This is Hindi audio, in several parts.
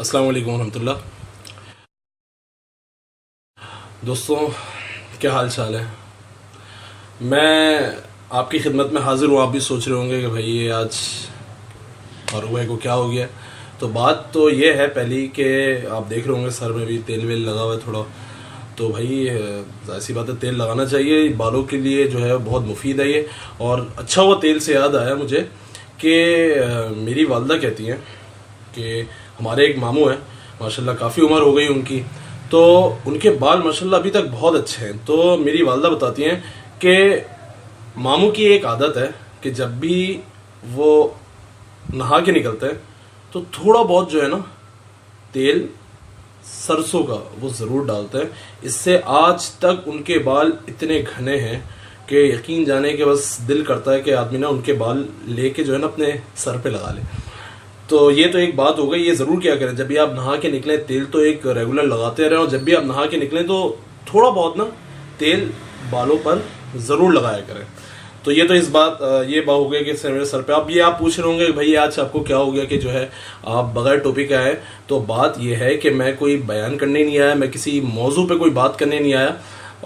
अस्सलाम वालेकुम रहमतुल्लाह। दोस्तों, क्या हाल चाल है। मैं आपकी खिदमत में हाजिर हूँ। आप भी सोच रहे होंगे कि भाई ये आज और को क्या हो गया। तो बात तो ये है पहली कि आप देख रहे होंगे सर में भी तेल वेल लगा हुआ है थोड़ा। तो भाई ऐसी बात है, तेल लगाना चाहिए, बालों के लिए जो है बहुत मुफीद है ये। और अच्छा हुआ तेल से याद आया मुझे कि मेरी वालदा कहती हैं कि हमारे एक मामू हैं, माशाल्लाह काफ़ी उम्र हो गई उनकी, तो उनके बाल माशाल्लाह अभी तक बहुत अच्छे हैं। तो मेरी वालदा बताती हैं कि मामू की एक आदत है कि जब भी वो नहा के निकलते हैं तो थोड़ा बहुत जो है ना तेल सरसों का वो ज़रूर डालते हैं। इससे आज तक उनके बाल इतने घने हैं कि यकीन जाने के बस दिल करता है कि आदमी ना उनके बाल लेके जो है ना अपने सर पे लगा ले। तो ये तो एक बात हो गई। ये जरूर क्या करें, जब भी आप नहा के निकलें तेल तो एक रेगुलर लगाते रहें, और जब भी आप नहा के निकलें तो थोड़ा बहुत ना तेल बालों पर जरूर लगाया करें। तो ये तो इस बात ये बात हो गई कि मेरे सर पे अब ये आप पूछ रहे होंगे भाई आज आपको क्या हो गया कि जो है आप बगैर टोपी के आए। तो बात ये है कि मैं कोई बयान करने नहीं आया, मैं किसी मौजू पे कोई बात करने नहीं आया।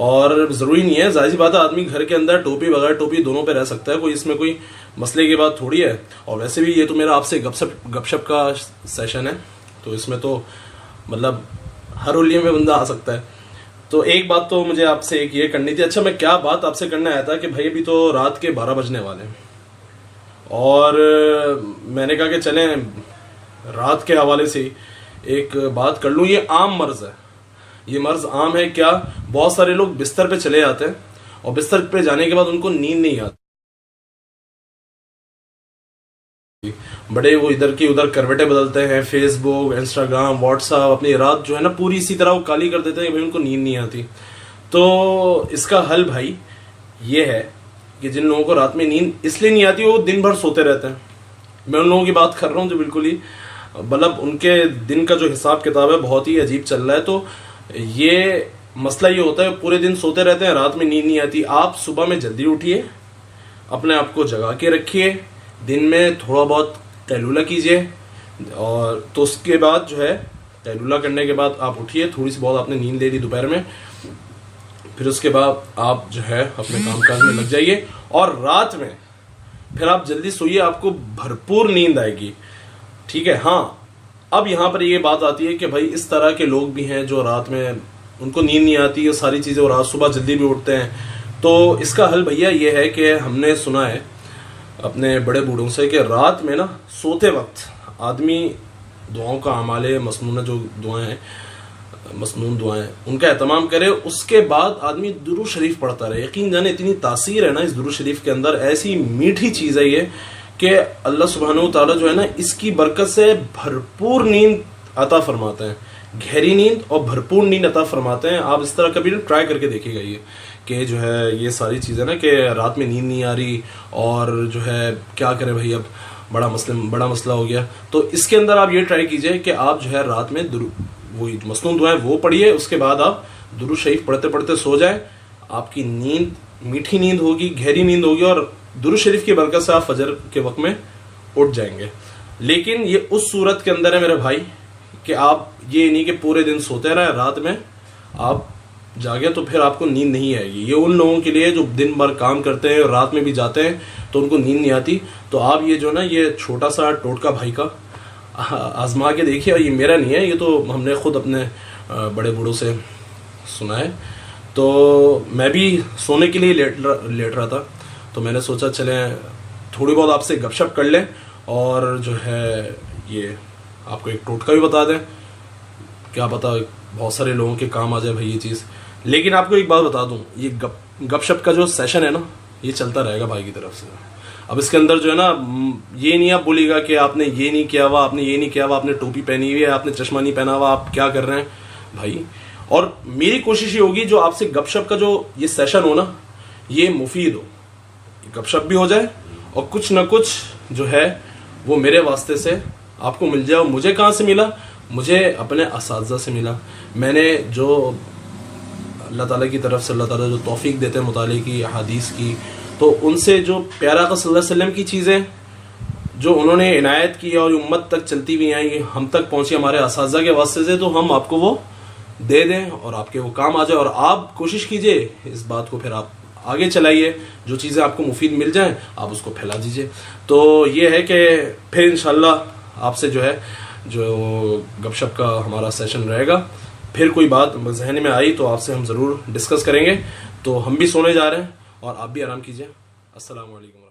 और ज़रूरी नहीं है, जाहिर सी बात है, आदमी घर के अंदर टोपी बगैर टोपी दोनों पे रह सकता है, कोई इसमें कोई मसले की बात थोड़ी है। और वैसे भी ये तो मेरा आपसे गपशप का सेशन है, तो इसमें तो मतलब हर उलिये में बंदा आ सकता है। तो एक बात तो मुझे आपसे एक ये करनी थी। अच्छा, मैं क्या बात आपसे करने आया था कि भाई अभी तो रात के 12 बजने वाले हैं, और मैंने कहा कि चलें रात के हवाले से एक बात कर लूँ। ये आम मर्ज है, ये मर्ज आम है क्या। बहुत सारे लोग बिस्तर पे चले जाते हैं और बिस्तर पे जाने के बाद उनको नींद नहीं आती, बड़े वो इधर की उधर करवटें बदलते हैं, फेसबुक इंस्टाग्राम व्हाट्सएप, अपनी रात जो है ना पूरी इसी तरह वो काली कर देते हैं कि भाई उनको नींद नहीं आती। तो इसका हल भाई ये है कि जिन लोगों को रात में नींद इसलिए नहीं आती वो दिन भर सोते रहते हैं। मैं उन लोगों की बात कर रहा हूँ जो बिल्कुल ही मतलब उनके दिन का जो हिसाब किताब है बहुत ही अजीब चल रहा है। तो ये मसला ये होता है पूरे दिन सोते रहते हैं, रात में नींद नहीं आती। आप सुबह में जल्दी उठिए, अपने आप को जगा के रखिए, दिन में थोड़ा बहुत कैलूला कीजिए, और तो उसके बाद जो है कैलूला करने के बाद आप उठिए, थोड़ी सी बहुत आपने नींद ले ली दोपहर में, फिर उसके बाद आप जो है अपने कामकाज में लग जाइए, और रात में फिर आप जल्दी सोइए, आपको भरपूर नींद आएगी। ठीक है। हाँ, अब यहाँ पर ये बात आती है कि भाई इस तरह के लोग भी हैं जो रात में उनको नींद नहीं आती ये सारी चीज़ें, और रात सुबह जल्दी भी उठते हैं। तो इसका हल भैया ये है कि हमने सुना है अपने बड़े बूढ़ों से कि रात में ना सोते वक्त आदमी दुआओं का अमाले मसनून जो दुआएं हैं, मसनून दुआएं उनका एहतमाम करे, उसके बाद आदमी दुरूद शरीफ पढ़ता रहे। यकीन जाने इतनी तासीर है ना इस दुरूद शरीफ के अंदर, ऐसी मीठी चीज़ है ये कि अल्लाह सुब्हानहू तआला जो है ना इसकी बरकत से भरपूर नींद अता फरमाते हैं, गहरी नींद और भरपूर नींद अता फरमाते हैं। आप इस तरह कभी ट्राई करके देखिएगा ये कि जो है ये सारी चीज़ें ना कि रात में नींद नहीं आ रही और जो है क्या करें भाई, अब बड़ा मसला हो गया। तो इसके अंदर आप ये ट्राई कीजिए कि आप जो है रात में वही मसनून दुआएं वो पढ़िए, उसके बाद आप दुरूद शरीफ पढ़ते पढ़ते सो जाएं। आपकी नींद मीठी नींद होगी, गहरी नींद होगी, और दुरूद शरीफ की बरकत से आप फजर के वक्त में उठ जाएंगे। लेकिन ये उस सूरत के अंदर है मेरे भाई कि आप ये नहीं कि पूरे दिन सोते रहे, रात में आप जागे तो फिर आपको नींद नहीं आएगी। ये उन लोगों के लिए जो दिन भर काम करते हैं और रात में भी जाते हैं तो उनको नींद नहीं आती। तो आप ये जो ना ये छोटा सा टोटका भाई का आजमा के देखिए, और ये मेरा नहीं है, ये तो हमने खुद अपने बड़े बूढ़ों से सुना है। तो मैं भी सोने के लिए लेट रहा था, तो मैंने सोचा चले थोड़ी बहुत आपसे गपशप कर लें, और जो है ये आपको एक टोटका भी बता दें, क्या पता बहुत सारे लोगों के काम आ जाए भाई ये चीज़। लेकिन आपको एक बात बता दूं, ये गपशप का जो सेशन है ना ये चलता रहेगा भाई की तरफ से। अब इसके अंदर जो है ना, ये नहीं आप बोलिएगा कि आपने ये नहीं किया हुआ, आपने ये नहीं किया हुआ, आपने टोपी पहनी हुई है, आपने चश्मा नहीं पहना हुआ, आप क्या कर रहे हैं भाई। और मेरी कोशिश ये होगी जो आपसे गपशप का जो ये सेशन हो ना, ये मुफीद हो, गपशप भी हो जाए और कुछ ना कुछ जो है वो मेरे वास्ते से आपको मिल जाए। मुझे कहाँ से मिला? मुझे अपने असातिज़ा से मिला। मैंने जो अल्लाह ताला की तरफ से अल्लाह ताला जो तौफीक देते हैं मुताले की, हदीस की, तो उनसे जो प्यारा का सल्लल्लाहु अलैहि वसल्लम की चीज़ें जो उन्होंने इनायत की और उम्मत तक चलती हुई आई, हम तक पहुंची हमारे असातिज़ा के वास्ते से, तो हम आपको वो दे दें और आपके वो काम आ जाए। और आप कोशिश कीजिए इस बात को फिर आप आगे चलाइए, जो चीज़ें आपको मुफीद मिल जाएं आप उसको फैला दीजिए। तो ये है कि फिर इंशाल्लाह आपसे जो है जो गपशप का हमारा सेशन रहेगा। फिर कोई बात जहन में आई तो आपसे हम ज़रूर डिस्कस करेंगे। तो हम भी सोने जा रहे हैं और आप भी आराम कीजिए। अस्सलाम वालेकुम।